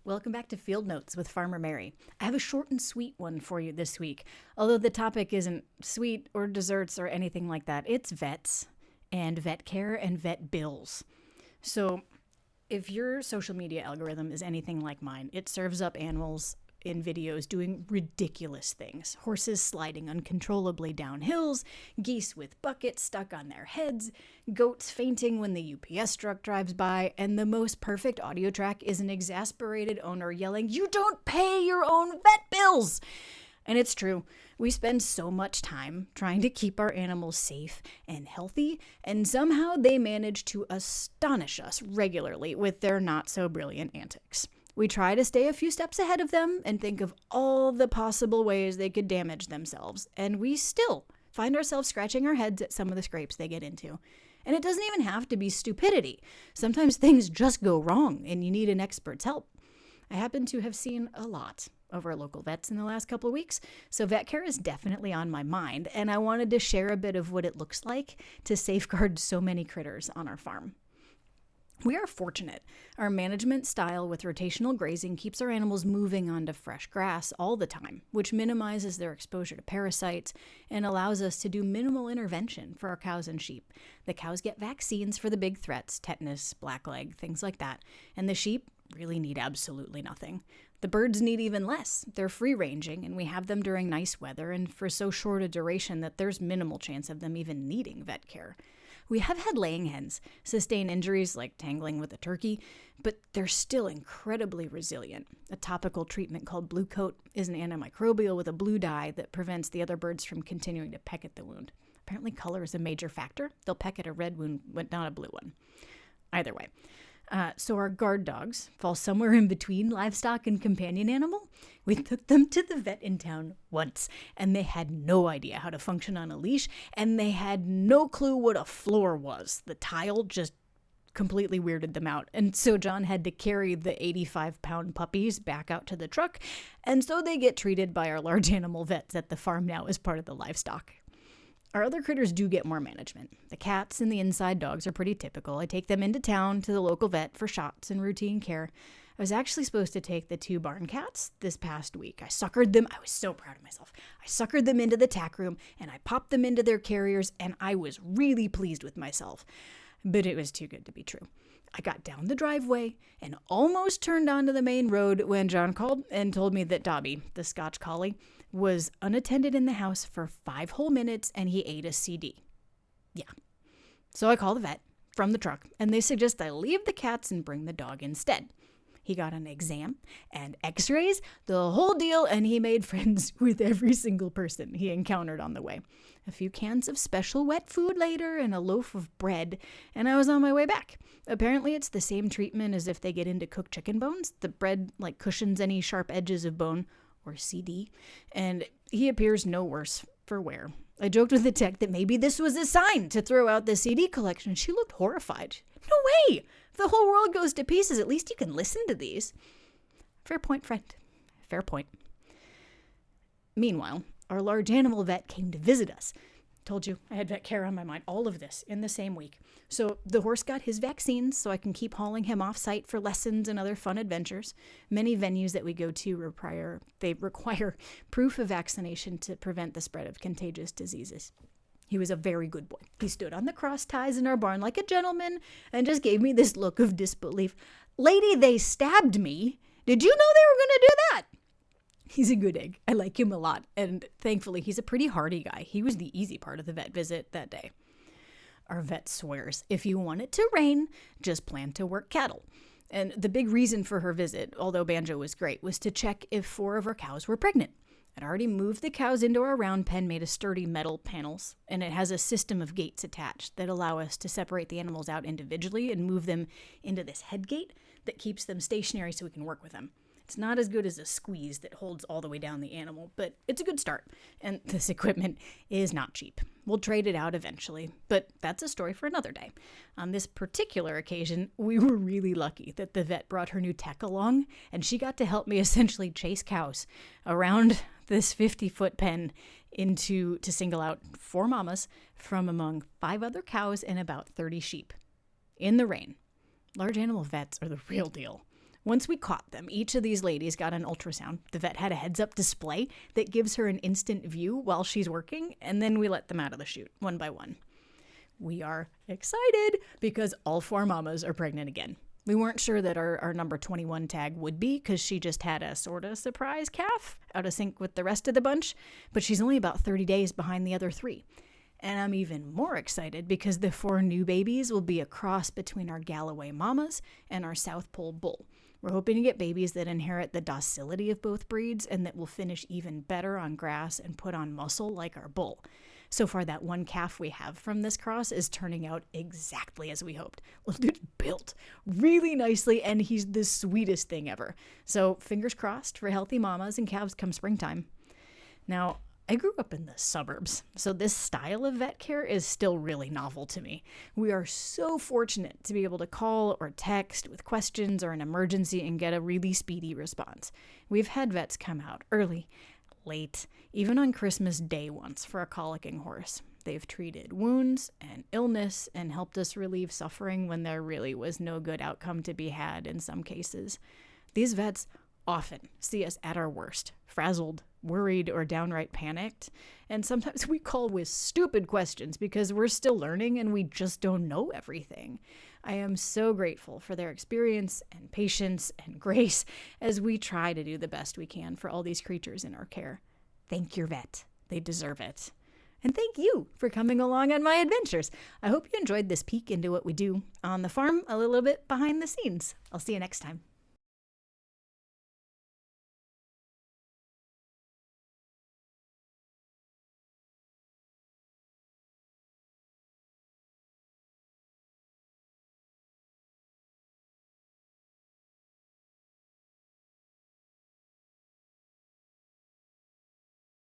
Welcome back to Field Notes with Farmer Mary. I have a short and sweet one for you this week. Although the topic isn't sweet or desserts or anything like that, it's vets and vet care and vet bills. So, if your social media algorithm is anything like mine, it serves up animals in videos doing ridiculous things. Horses sliding uncontrollably down hills, geese with buckets stuck on their heads, goats fainting when the UPS truck drives by, and the most perfect audio track is an exasperated owner yelling, "You don't pay your own vet bills!" And it's true. We spend so much time trying to keep our animals safe and healthy, and somehow they manage to astonish us regularly with their not so brilliant antics. We try to stay a few steps ahead of them and think of all the possible ways they could damage themselves, and we still find ourselves scratching our heads at some of the scrapes they get into. And it doesn't even have to be stupidity. Sometimes things just go wrong and you need an expert's help. I happen to have seen a lot of our local vets in the last couple of weeks, so vet care is definitely on my mind, and I wanted to share a bit of what it looks like to safeguard so many critters on our farm. We are fortunate. Our management style with rotational grazing keeps our animals moving onto fresh grass all the time, which minimizes their exposure to parasites and allows us to do minimal intervention for our cows and sheep. The cows get vaccines for the big threats, tetanus, blackleg, things like that, and the sheep really need absolutely nothing. The birds need even less. They're free-ranging, and we have them during nice weather and for so short a duration that there's minimal chance of them even needing vet care. We have had laying hens sustain injuries like tangling with a turkey, but they're still incredibly resilient. A topical treatment called Blue Coat is an antimicrobial with a blue dye that prevents the other birds from continuing to peck at the wound. Apparently color is a major factor. They'll peck at a red wound, but not a blue one. Either way. So our guard dogs fall somewhere in between livestock and companion animal. We took them to the vet in town once, and they had no idea how to function on a leash, and they had no clue what a floor was. The tile just completely weirded them out. And so John had to carry the 85-pound puppies back out to the truck, and so they get treated by our large animal vets at the farm now as part of the livestock. Our other critters do get more management. The cats and the inside dogs are pretty typical. I take them into town to the local vet for shots and routine care. I was actually supposed to take the 2 barn cats this past week. I suckered them. I was so proud of myself. I suckered them into the tack room and I popped them into their carriers, and I was really pleased with myself. But it was too good to be true. I got down the driveway and almost turned onto the main road when John called and told me that Dobby, the Scotch Collie, was unattended in the house for 5 whole minutes and he ate a CD. Yeah. So I call the vet from the truck and they suggest I leave the cats and bring the dog instead. He got an exam and x-rays, the whole deal, and he made friends with every single person he encountered on the way. A few cans of special wet food later and a loaf of bread, and I was on my way back. Apparently it's the same treatment as if they get into cooked chicken bones. The bread cushions any sharp edges of bone, or CD, and he appears no worse for wear. I joked with the tech that maybe this was a sign to throw out the CD collection. She looked horrified. No way! If the whole world goes to pieces, at least you can listen to these. Fair point, friend. Fair point. Meanwhile, our large animal vet came to visit us. Told you I had vet care on my mind. All of this in the same week. So the horse got his vaccines so I can keep hauling him off-site for lessons and other fun adventures. Many venues that we go to require proof of vaccination to prevent the spread of contagious diseases. He was a very good boy. He stood on the cross ties in our barn like a gentleman and just gave me this look of disbelief. "Lady, they stabbed me. Did you know they were going to do that?" He's a good egg. I like him a lot. And thankfully, he's a pretty hardy guy. He was the easy part of the vet visit that day. Our vet swears, if you want it to rain, just plan to work cattle. And the big reason for her visit, although Banjo was great, was to check if 4 of our cows were pregnant. I'd already moved the cows into our round pen made of sturdy metal panels, and it has a system of gates attached that allow us to separate the animals out individually and move them into this head gate that keeps them stationary so we can work with them. It's not as good as a squeeze that holds all the way down the animal, but it's a good start. And this equipment is not cheap. We'll trade it out eventually, but that's a story for another day. On this particular occasion, we were really lucky that the vet brought her new tech along, and she got to help me essentially chase cows around this 50-foot pen to single out 4 mamas from among 5 other cows and about 30 sheep. In the rain. Large animal vets are the real deal. Once we caught them, each of these ladies got an ultrasound. The vet had a heads-up display that gives her an instant view while she's working, and then we let them out of the chute, one by one. We are excited because all 4 mamas are pregnant again. We weren't sure that our number 21 tag would be because she just had a sort of surprise calf out of sync with the rest of the bunch, but she's only about 30 days behind the other 3. And I'm even more excited because the 4 new babies will be a cross between our Galloway mamas and our South Pole bull. We're hoping to get babies that inherit the docility of both breeds and that will finish even better on grass and put on muscle like our bull. So far, that 1 calf we have from this cross is turning out exactly as we hoped. Little dude's built really nicely, and he's the sweetest thing ever. So fingers crossed for healthy mamas and calves come springtime. Now, I grew up in the suburbs, so this style of vet care is still really novel to me. We are so fortunate to be able to call or text with questions or an emergency and get a really speedy response. We've had vets come out early, late, even on Christmas Day once for a colicking horse. They've treated wounds and illness and helped us relieve suffering when there really was no good outcome to be had in some cases. These vets often see us at our worst, frazzled, worried, or downright panicked, and sometimes we call with stupid questions because we're still learning and we just don't know everything. I am so grateful for their experience and patience and grace as we try to do the best we can for all these creatures in our care. Thank your vet. They deserve it. And thank you for coming along on my adventures. I hope you enjoyed this peek into what we do on the farm, a little bit behind the scenes. I'll see you next time.